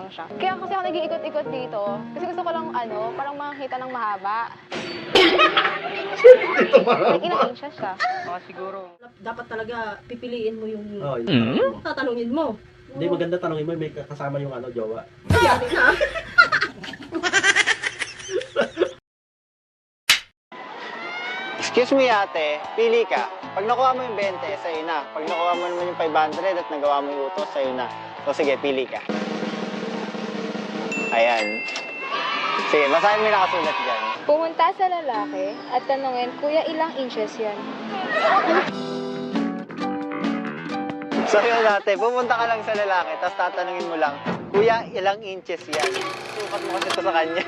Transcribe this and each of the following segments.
lang siya. Kaya kasi ako nag-iikot-ikot dito. Kasi gusto ko lang parang makakita ng mahaba. Ito mahaba. Like, ilang inches siya. Mga siguro. Dapat talaga pipiliin mo yung Oh, yung tatanungin mo. Hindi, maganda tanongin mo, may kasama yung jowa. Yari na. Excuse me ate, pili ka. Pag nakuha mo yung 20, sa'yo na. Pag nakuha mo naman yung 500 at nagawa mo yung utos, sa'yo na. So sige, pili ka. Ayan. Sige, basahin mo yung nakasulat dyan. Pumunta sa lalaki at tanungin, Kuya, ilang inches yan? So yun ate, pumunta ka lang sa lalaki, tapos tatanungin mo lang, Kuya, ilang inches yan? Sukat mo kasi ito sa kanya.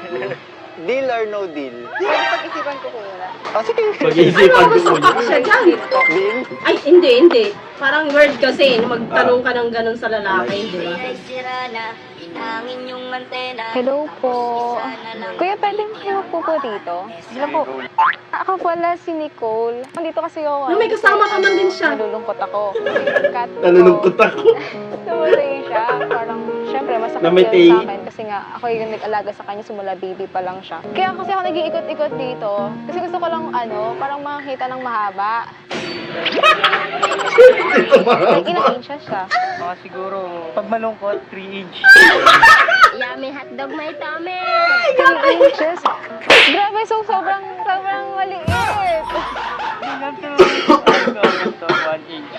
Deal or no deal? Pwede pag-isipan ko kuya. Oh, sige. Pag-iisipan ko mo yun. Siya dyan. Deal? Ay, hindi. Parang word kasi, magtanong ka ng ganun sa lalaki, di ba? Hello po. Kuya, pwede kayo po dito? Hello po. Ako pala si Nicole. Nandito kasi ako. May kasama ka man din siya. Nalulungkot ako. Cat ko. Nalulungkot ako. Namatay siya. Parang, syempre, masakit Namatay. yun sa akin. Kasi nga, ako yung nag-alaga sa kanya, simula baby pa lang siya. Kaya kasi ako nag-iikot-ikot dito. Kasi gusto ko lang, parang makakita ng mahaba. Ito mahaba. Like, ilang inches siya. Mga siguro. Pag malungkot, 3 inch. Yummy hotdog may tummy! 3 inches? Grabe, sobrang maliit. Ganito. 1 inch.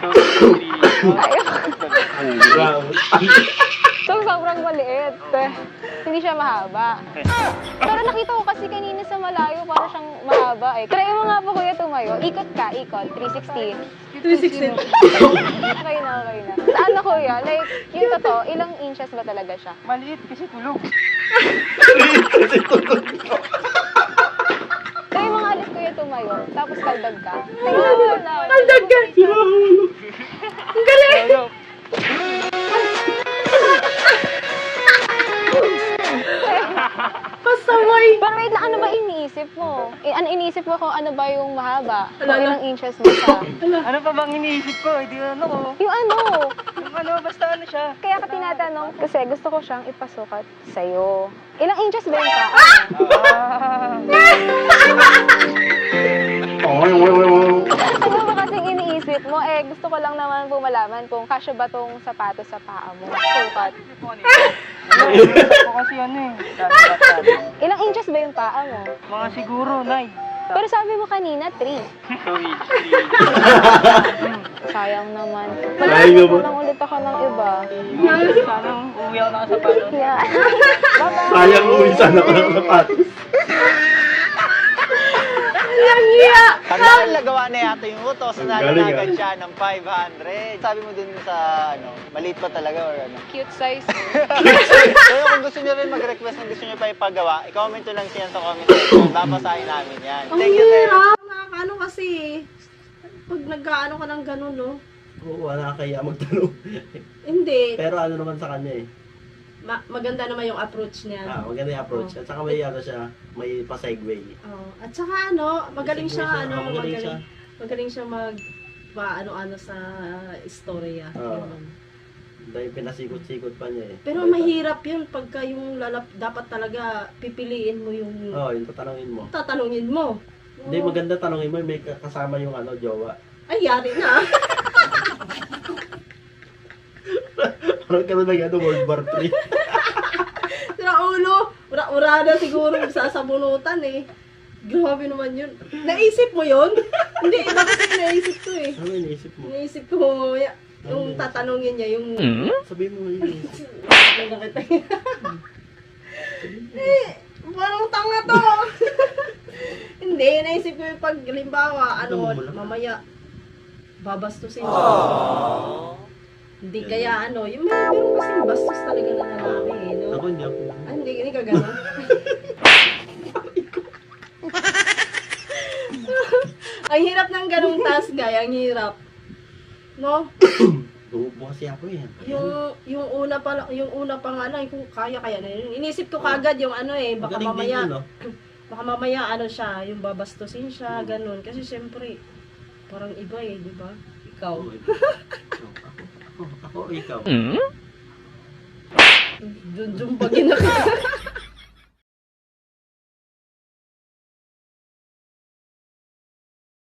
2, 3. Wow. Sobrang maliit. Hindi siya mahaba. Pero nakita ko kasi kanina sa malayo, parang siyang mahaba eh. Try mo nga po kuya tumayo. Ikot ka, 360. 360. Okay na. Ano kuya? Like, yung totoo, ilang inches ba talaga siya? Maliit kasi tulog. Kasi tulog ko. Try mo nga ulit kuya tumayo, tapos kaldag ka. Tingnan mo na. Kaldag ka! Ang galing! Hello. Pasamay! Parang wait lang, ano ba iniisip mo? Iniisip mo kung ano ba yung mahaba? Kung Ala na. ilang inches ba siya? Ano pa bang iniisip ko? Hindi ano ko. Yung ano? Yung ano, basta ano siya. Kaya ka tinatanong kasi gusto ko siyang ipasukat sa'yo. Ilang inches ba yung paa? Ano ba kasing iniisip mo? Gusto ko lang naman po malaman kung kasya ba tong sapatos sa paa mo. Sukat. Ako kasi ano eh. Sabi. Ilang inches ba yung paa mo? Mga siguro, 9. Pero sabi mo kanina, 3. 2 inch. Sayang naman. Sayang Malapit naman. na lang ulit ako ng iba. Sana uwi ako nakasapatos. Yeah. Bye-bye. Sayang uwi sana ko ng sapatos. Pag dahil nagawa na yata yung utos, Galing, nananagan siya ng 500. Sabi mo dun sa, maliit pa talaga or ano? Cute size. So kung gusto niyo rin mag-request kung gusto niyo pa ipagawa, i-comment nyo lang siya sa comment section. Babasahin namin yan. Ang Thank you, sir. hirap! Nakakaano kasi pag nag-ano ka ng ganun, no? Oo, nakakaya magtanong. Hindi. Pero ano naman sa kanya eh. Maganda naman yung approach niya. Maganda yung approach. At saka may siya, may pa-segue. Oh. At saka magaling siya, magaling siya ano sa istorya. Oo. Ganun. Dahil pinasikot-sikot pa niya eh. Pero mahirap yun pagka yung dapat talaga pipiliin mo yung Oo, yung tatanungin mo. tatanungin mo. Hindi, maganda tanongin mo, may kasama yung jowa. Ay, yari na. Parang karoon na World War 3. Sira ulo. Ura-urada siguro sasabunutan eh. Grabe naman yun. Naisip mo yun? Hindi, iba kasi naisip ko eh. Ano yung iniisip mo? Naisip ko yung tatanungin niya, yung... Sabihin mo yun. Parang tanga to. Hindi, naisip ko yung pag, halimbawa, mamaya, babastusin mo. Hindi kaya yung meron kasing bastos talaga na lalaki, no? Ako hindi ako. Hindi ka gano'n. Ang hirap ng ganung task, guy, ang hirap. No? Tubo kasi ako eh. Yung una pa nga lang kung kaya na yun. Inisip ko kagad yung baka Magaling din mamaya yun, no? baka mamaya siya, yung babastusin siya, ganun. Kasi syempre parang iba eh, di ba? Ikaw. Ako, ikaw. Junjun pagin na